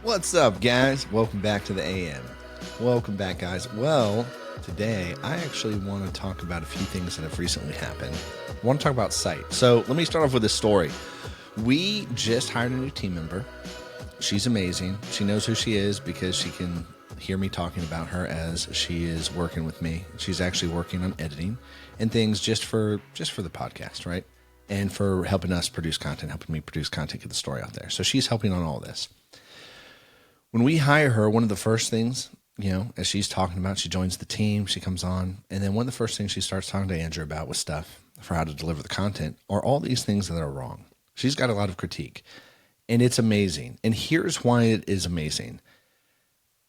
What's up, guys? Welcome back to the AM. Welcome back, guys. Well, today I actually want to talk about a few things that have recently happened. I want to talk about Sight. So let me start off with this story. We just hired a new team member. She's amazing. She knows who she is because she can hear me talking about her as she is working with me. She's actually working on editing and things just for the podcast, right? And for helping us produce content, helping me produce content, get the story out there. So she's helping on all this. When we hire her, one of the first things, as she's talking about, she joins the team, she comes on, and then one of the first things she starts talking to Andrew about with stuff for how to deliver the content are all these things that are wrong. She's got a lot of critique, and it's amazing. And here's why it is amazing.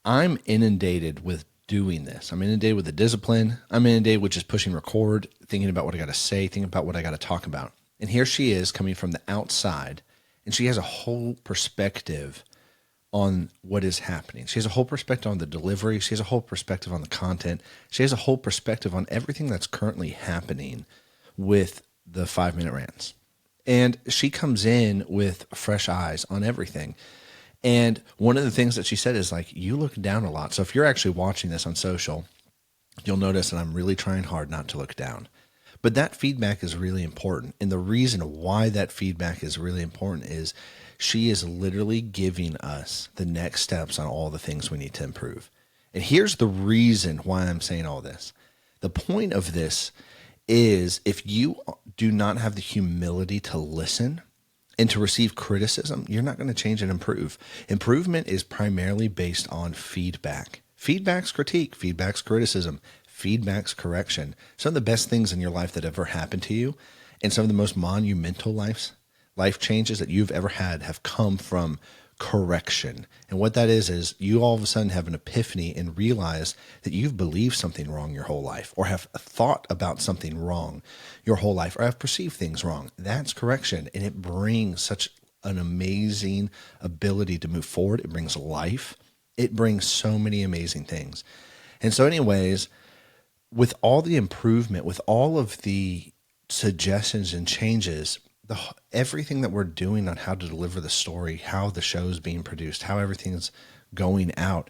I'm inundated with doing this. I'm inundated with the discipline. I'm inundated with just pushing record, thinking about what I got to say, thinking about what I got to talk about. And here she is coming from the outside, and she has a whole perspective on what is happening. She has a whole perspective on the delivery. She has a whole perspective on the content. She has a whole perspective on everything that's currently happening with the 5-minute rants. And she comes in with fresh eyes on everything. And one of the things that she said is like, you look down a lot. So if you're actually watching this on social, you'll notice that I'm really trying hard not to look down. But that feedback is really important. And the reason why that feedback is really important is she is literally giving us the next steps on all the things we need to improve. And here's the reason why I'm saying all this. The point of this is if you do not have the humility to listen and to receive criticism, you're not going to change and improve. Improvement is primarily based on feedback. Feedback's critique, feedback's criticism, feedback's correction. Some of the best things in your life that ever happened to you and some of the most monumental life changes that you've ever had have come from correction. And what that is you all of a sudden have an epiphany and realize that you've believed something wrong your whole life, or have thought about something wrong your whole life, or have perceived things wrong. That's correction. And it brings such an amazing ability to move forward. It brings life. It brings so many amazing things. And so anyways, with all the improvement, with all of the suggestions and changes, everything that we're doing on how to deliver the story, how the show's being produced, how everything's going out,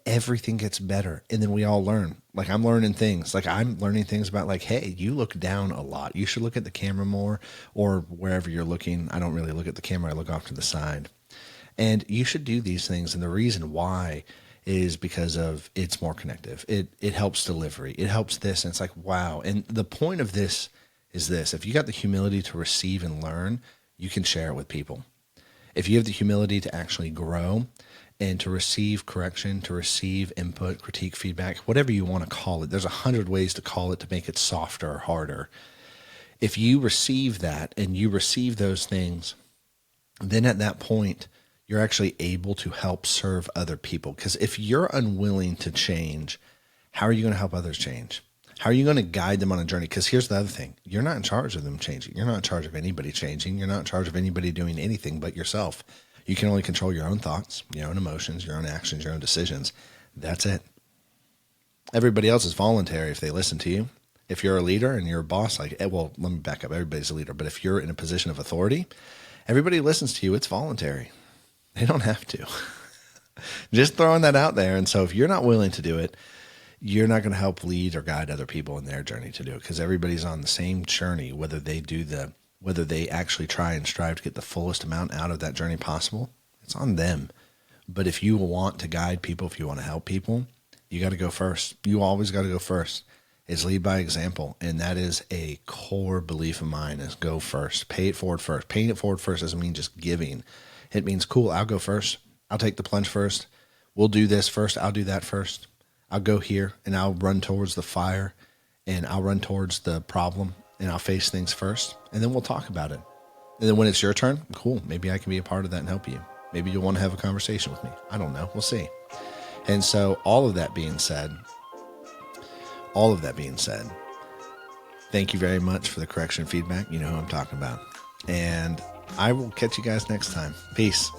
everything gets better. And then we all learn. Like I'm learning things. Like I'm learning things about like, hey, you look down a lot. You should look at the camera more, or wherever you're looking. I don't really look at the camera. I look off to the side. And you should do these things. And the reason why is because of it's more connective. It helps delivery. It helps this. And it's like, wow. And the point of this is this: if you got the humility to receive and learn, you can share it with people. If you have the humility to actually grow and to receive correction, to receive input, critique, feedback, whatever you want to call it, there's 100 ways to call it to make it softer or harder. If you receive that and you receive those things, then at that point, you're actually able to help serve other people. Because if you're unwilling to change, how are you going to help others change? How are you going to guide them on a journey? Because here's the other thing. You're not in charge of them changing. You're not in charge of anybody changing. You're not in charge of anybody doing anything but yourself. You can only control your own thoughts, your own emotions, your own actions, your own decisions. That's it. Everybody else is voluntary if they listen to you. If you're a leader and you're a boss, well, let me back up. Everybody's a leader. But if you're in a position of authority, everybody listens to you. It's voluntary. They don't have to. Just throwing that out there. And so if you're not willing to do it, you're not going to help lead or guide other people in their journey to do it, because everybody's on the same journey, whether they actually try and strive to get the fullest amount out of that journey possible. It's on them. But if you want to guide people, if you want to help people, you got to go first. You always got to go first. It's lead by example. And that is a core belief of mine, is go first. Pay it forward first. Paying it forward first doesn't mean just giving. It means, cool, I'll go first. I'll take the plunge first. We'll do this first. I'll do that first. I'll go here and I'll run towards the fire, and I'll run towards the problem, and I'll face things first, and then we'll talk about it. And then when it's your turn, cool, maybe I can be a part of that and help you. Maybe you'll want to have a conversation with me. I don't know. We'll see. And so all of that being said, thank you very much for the correction and feedback. You know who I'm talking about. And I will catch you guys next time. Peace.